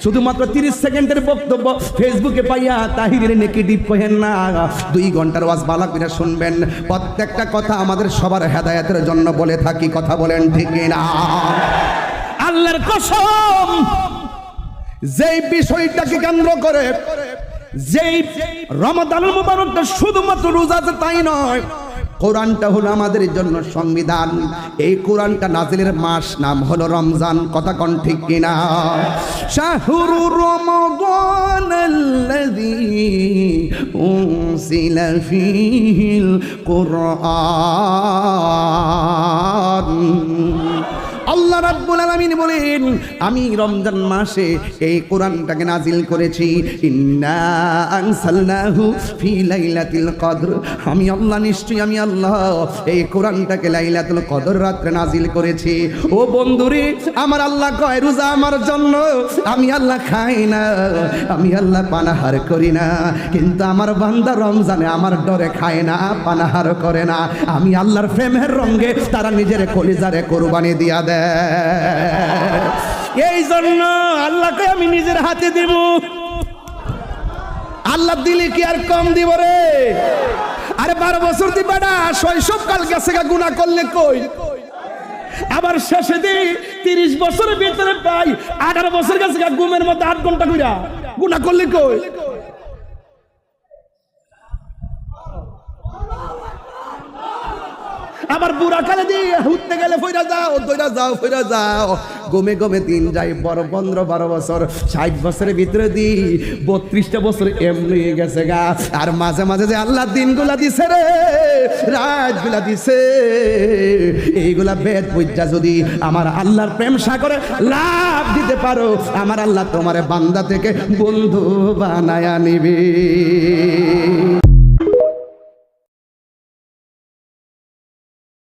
শুধুমাত্র 30 সেকেন্ডের বক্তব্য ফেসবুকে পাইয়া তাহিরের নেগেটিভ কহেন না। 2 ঘন্টার ওয়াজ বালা করে শুনবেন। প্রত্যেকটা কথা আমাদের সবার হেদায়েতের জন্য বলে থাকি, কথা বলেন ঠিক না? আল্লাহর কসম, যেই বিষয়টাকে কেন্দ্র করে, যেই রমাদানুল মুবারকটা শুধুমাত্র রোজাতে তাই নয়, কোরআনটা হলো আমাদের জন্য সংবিধান। এই কোরআনটা নাজিলের মাস নাম হলো রমজান, কথা কোন ঠিক কিনা? শাহরু রমাদানাল্লাযী উনজিলা ফীহিল কুরআন। আল্লাহ রাব্বুল আলামিন বলেন, আমি রমজান মাসে এই কোরআনটাকে নাজিল করেছি। ইন্না আনসালনাহু ফি লাইলাতিল কদর। আমি আল্লাহ, নিশ্চয়ই আমি আল্লাহ এই কোরআনটাকে লাইলাতুল কদর রাতে নাজিল করেছি। ও বন্ধুরে, আমার আল্লাহ কয় রোজা আমার জন্য, আমি আল্লাহ খাই না, আমি আল্লাহ পানাহার করি না, কিন্তু আমার বান্দা রমজানে আমার ডরে খায় না, পানাহার করে না। আমি আল্লাহর প্রেমের রঙে তারা নিজের কলিজারে কোরবানি দিয়া দেয়। এই জন্য আল্লাহকে আমি নিজের হাতে দিব। আল্লাহ দিলে কি আর কম দিব রে? আরে 12 বছর দি বেটা শৈশবকাল গেছে গা, গুনাহ করলে কই? আবার শেষে দিই 30 বছরের ভিতরে পাই 18 বছর গেছে গা, ঘুমের মধ্যে 8 ঘন্টা কইরা, গুনাহ করলে কই? আবার বুড়া কালে দিয়ে উঠতে গেলে ফইরা যাও, দইরা যাও, ফইরা যাও, গমে গমে দিন যাই। বড় 15-12 বছর, 60 বছরের ভিতরে দি 32টা বছর এমনি গেছে গা। আর মাঝে মাঝে যে আল্লাহ দিনগুলা দিছে রে, রাতগুলা দিছে, এইগুলা বেদ বুঝা যদি আমার আল্লাহর প্রেম সাগরে লাভ দিতে পারো, আমার আল্লাহ তোমার বান্দা থেকে বন্ধু বানায়া নিবে।